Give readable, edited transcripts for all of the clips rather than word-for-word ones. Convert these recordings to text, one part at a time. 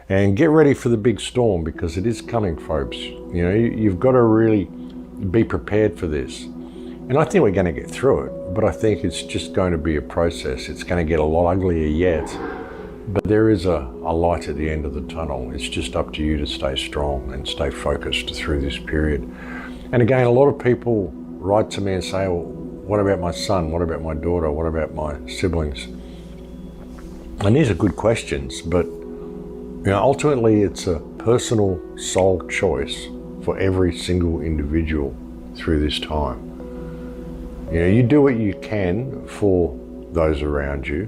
And get ready for the big storm, because it is coming, folks. You know, you've got to really be prepared for this. And I think we're going to get through it, but I think it's just going to be a process. It's going to get a lot uglier yet, but there is a light at the end of the tunnel. It's just up to you to stay strong and stay focused through this period. And again, a lot of people write to me and say, well, what about my son? What about my daughter? What about my siblings? And these are good questions, but you know, ultimately it's a personal soul choice for every single individual through this time. You know, you do what you can for those around you,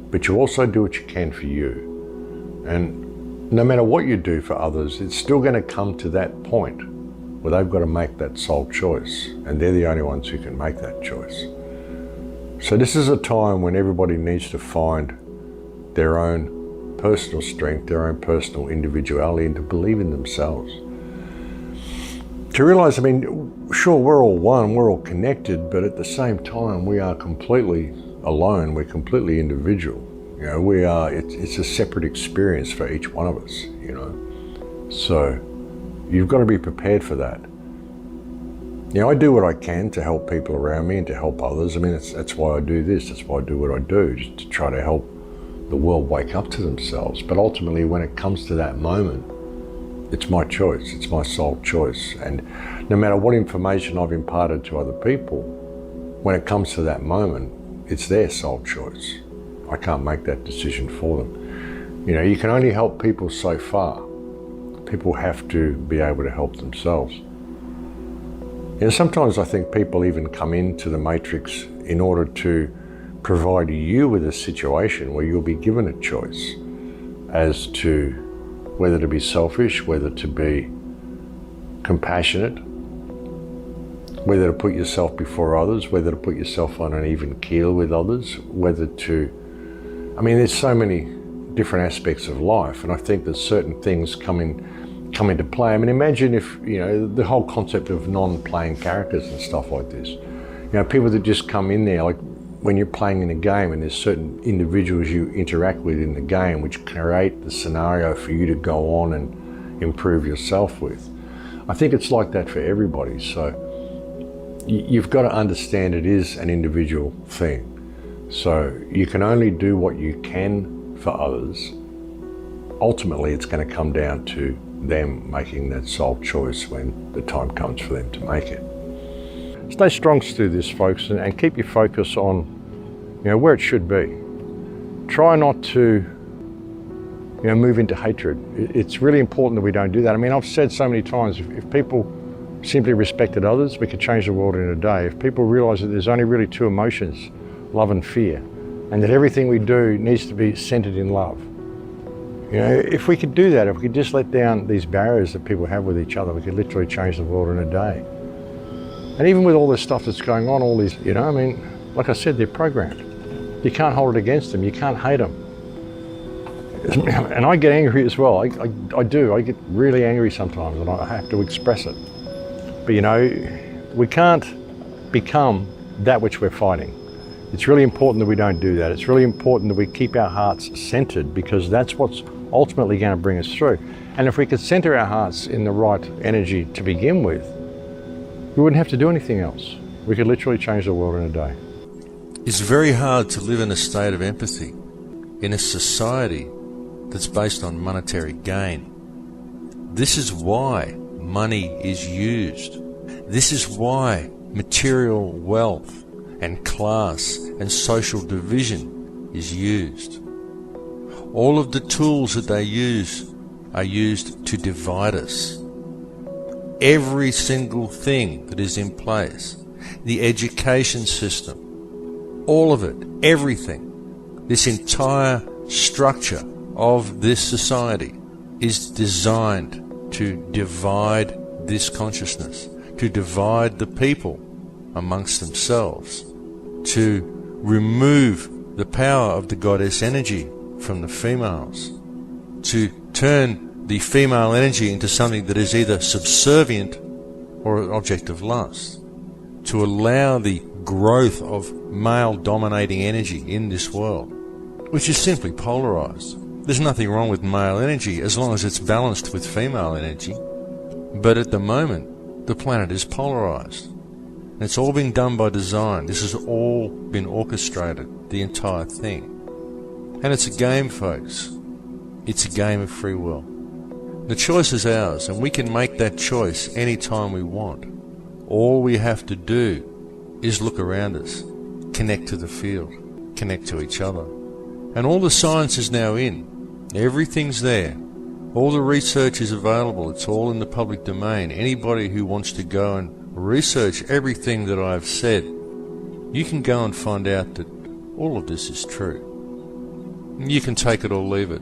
but you also do what you can for you. And no matter what you do for others, it's still going to come to that point where they've got to make that soul choice, and they're the only ones who can make that choice. So this is a time when everybody needs to find their own personal strength, their own personal individuality, and to believe in themselves. To realize, I mean, sure, we're all one, we're all connected, but at the same time, we are completely alone, we're completely individual. You know, it's a separate experience for each one of us, you know. So you've got to be prepared for that. You know, I do what I can to help people around me and to help others. I mean, that's why I do this, that's why I do what I do, just to try to help the world wake up to themselves. But ultimately, when it comes to that moment, it's my choice, it's my soul choice. And no matter what information I've imparted to other people, when it comes to that moment, it's their soul choice. I can't make that decision for them. You know, you can only help people so far. People have to be able to help themselves. You know, sometimes I think people even come into the matrix in order to provide you with a situation where you'll be given a choice as to whether to be selfish, whether to be compassionate, whether to put yourself before others, whether to put yourself on an even keel with others, whether to, I mean, there's so many different aspects of life, and I think that certain things come into play. I mean, imagine if, you know, the whole concept of non-playing characters and stuff like this. You know, people that just come in there, like when you're playing in a game and there's certain individuals you interact with in the game which create the scenario for you to go on and improve yourself with. I think it's like that for everybody. So you've got to understand it is an individual thing. So you can only do what you can for others. Ultimately, it's going to come down to them making that soul choice when the time comes for them to make it. Stay strong through this, folks, and keep your focus on, you know, where it should be. Try not to, you know, move into hatred. It's really important that we don't do that. I mean, I've said so many times, if people simply respected others, we could change the world in a day. If people realize that there's only really two emotions, love and fear, and that everything we do needs to be centered in love. You know, if we could do that, if we could just let down these barriers that people have with each other, we could literally change the world in a day. And even with all this stuff that's going on, all these, you know, I mean, like I said, they're programmed. You can't hold it against them, you can't hate them. And I get angry as well, I do, I get really angry sometimes and I have to express it. But you know, we can't become that which we're fighting. It's really important that we don't do that. It's really important that we keep our hearts centered, because that's what's ultimately going to bring us through. And if we could center our hearts in the right energy to begin with, we wouldn't have to do anything else. We could literally change the world in a day. It's very hard to live in a state of empathy in a society that's based on monetary gain. This is why money is used. This is why material wealth and class and social division is used. All of the tools that they use are used to divide us. Every single thing that is in place, the education system, all of it, everything, this entire structure of this society is designed to divide this consciousness, to divide the people amongst themselves, to remove the power of the goddess energy from the females, to turn the female energy into something that is either subservient or an object of lust, to allow the growth of male dominating energy in this world, which is simply polarized. There's nothing wrong with male energy as long as it's balanced with female energy. But at the moment, the planet is polarized. And it's all been done by design. This has all been orchestrated, the entire thing. And it's a game, folks. It's a game of free will. The choice is ours, and we can make that choice anytime we want. All we have to do is look around us, connect to the field, connect to each other. And all the science is now in. Everything's there. All the research is available. It's all in the public domain. Anybody who wants to go and research everything that I've said, you can go and find out that all of this is true. You can take it or leave it.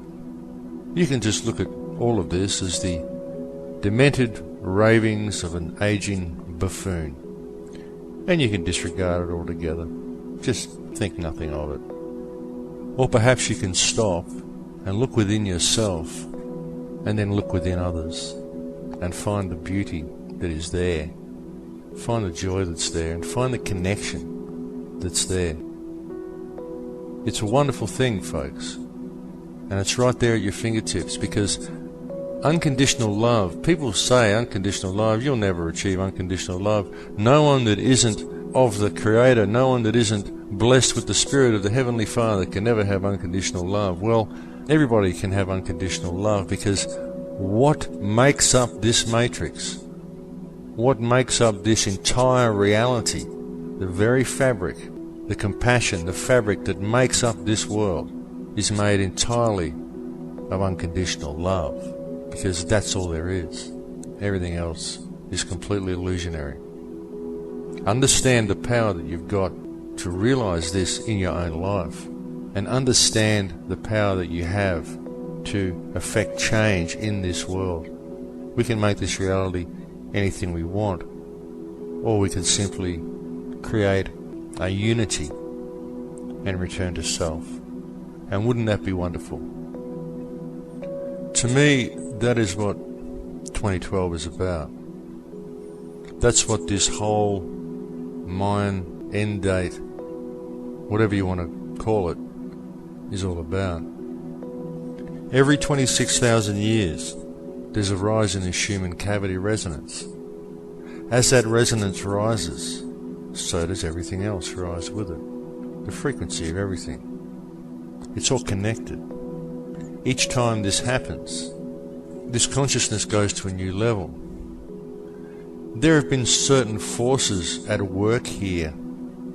You can just look at all of this as the demented ravings of an aging buffoon, and you can disregard it altogether. Just think nothing of it. Or perhaps you can stop and look within yourself, and then look within others, and find the beauty that is there, find the joy that's there, and find the connection that's there. It's a wonderful thing, folks, and it's right there at your fingertips, because unconditional love, people say unconditional love, you'll never achieve unconditional love. No one that isn't of the Creator, no one that isn't blessed with the Spirit of the Heavenly Father can never have unconditional love. Well, everybody can have unconditional love, because what makes up this matrix, what makes up this entire reality, the very fabric, the compassion, the fabric that makes up this world, is made entirely of unconditional love, because that's all there is. Everything else is completely illusionary. Understand the power that you've got to realize this in your own life, and understand the power that you have to affect change in this world. We can make this reality anything we want, or we can simply create a unity and return to self. And wouldn't that be wonderful? To me, that is what 2012 is about. That's what this whole Mayan end date, whatever you want to call it, is all about. Every 26,000 years, there's a rise in the human cavity resonance. As that resonance rises, so does everything else rise with it. The frequency of everything. It's all connected. Each time this happens, this consciousness goes to a new level. There have been certain forces at work here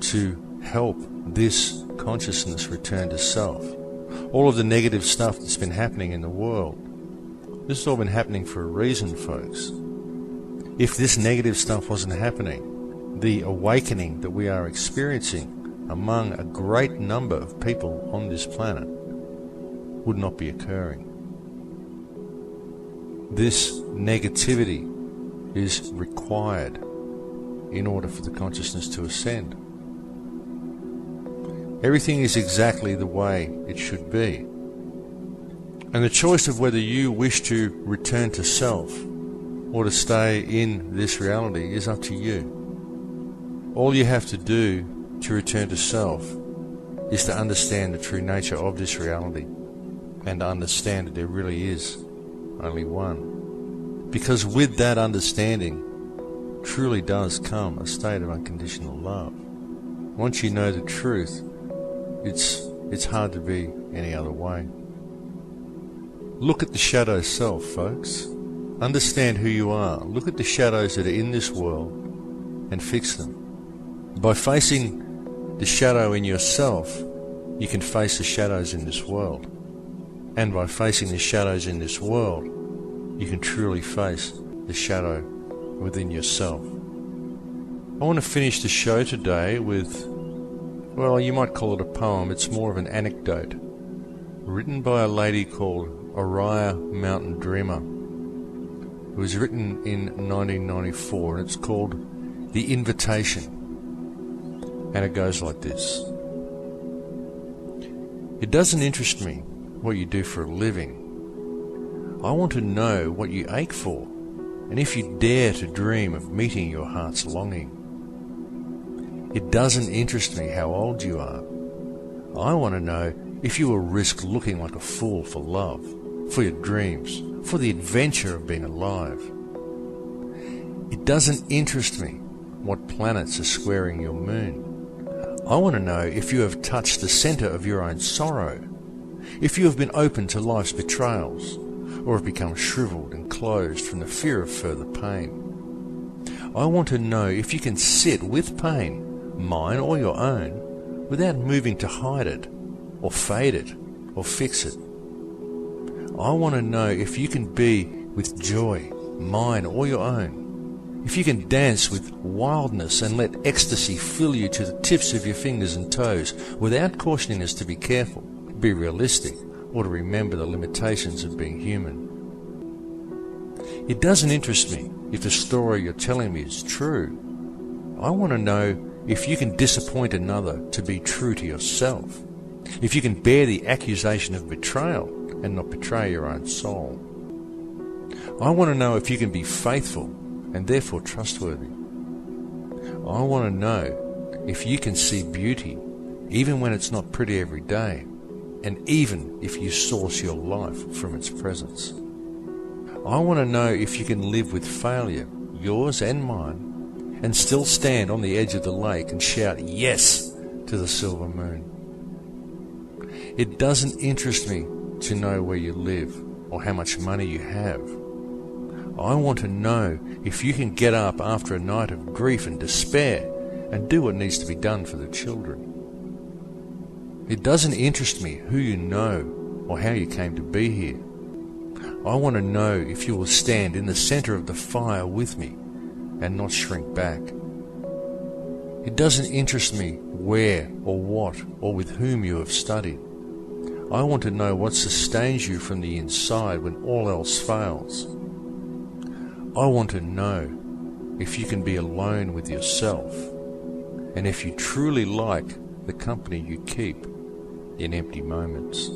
to help this consciousness return to self. All of the negative stuff that's been happening in the world, this has all been happening for a reason, folks. If this negative stuff wasn't happening, the awakening that we are experiencing among a great number of people on this planet would not be occurring. This negativity is required in order for the consciousness to ascend. Everything is exactly the way it should be. And the choice of whether you wish to return to self or to stay in this reality is up to you. All you have to do to return to self is to understand the true nature of this reality, and to understand that there really is only one. Because with that understanding truly does come a state of unconditional love. Once you know the truth, it's hard to be any other way. Look at the shadow self, folks. Understand who you are. Look at the shadows that are in this world and fix them. By facing the shadow in yourself, you can face the shadows in this world. And by facing the shadows in this world, you can truly face the shadow within yourself. I want to finish the show today with, well, you might call it a poem. It's more of an anecdote, written by a lady called Oriah Mountain Dreamer. It was written in 1994, and it's called The Invitation. And it goes like this. It doesn't interest me what you do for a living. I want to know what you ache for, and if you dare to dream of meeting your heart's longing. It doesn't interest me how old you are. I want to know if you will risk looking like a fool for love, for your dreams, for the adventure of being alive. It doesn't interest me what planets are squaring your moon. I want to know if you have touched the centre of your own sorrow, if you have been open to life's betrayals, or have become shriveled and closed from the fear of further pain. I want to know if you can sit with pain, mine or your own, without moving to hide it, or fade it, or fix it. I want to know if you can be with joy, mine or your own, if you can dance with wildness and let ecstasy fill you to the tips of your fingers and toes, without cautioning us to be careful, be realistic, or to remember the limitations of being human. It doesn't interest me if the story you're telling me is true. I want to know if you can disappoint another to be true to yourself, if you can bear the accusation of betrayal and not betray your own soul. I want to know if you can be faithful and therefore trustworthy. I want to know if you can see beauty even when it's not pretty every day, and even if you source your life from its presence. I want to know if you can live with failure, yours and mine, and still stand on the edge of the lake and shout yes to the silver moon. It doesn't interest me to know where you live or how much money you have. I want to know if you can get up after a night of grief and despair and do what needs to be done for the children. It doesn't interest me who you know or how you came to be here. I want to know if you will stand in the center of the fire with me and not shrink back. It doesn't interest me where or what or with whom you have studied. I want to know what sustains you from the inside when all else fails. I want to know if you can be alone with yourself, and if you truly like the company you keep in empty moments.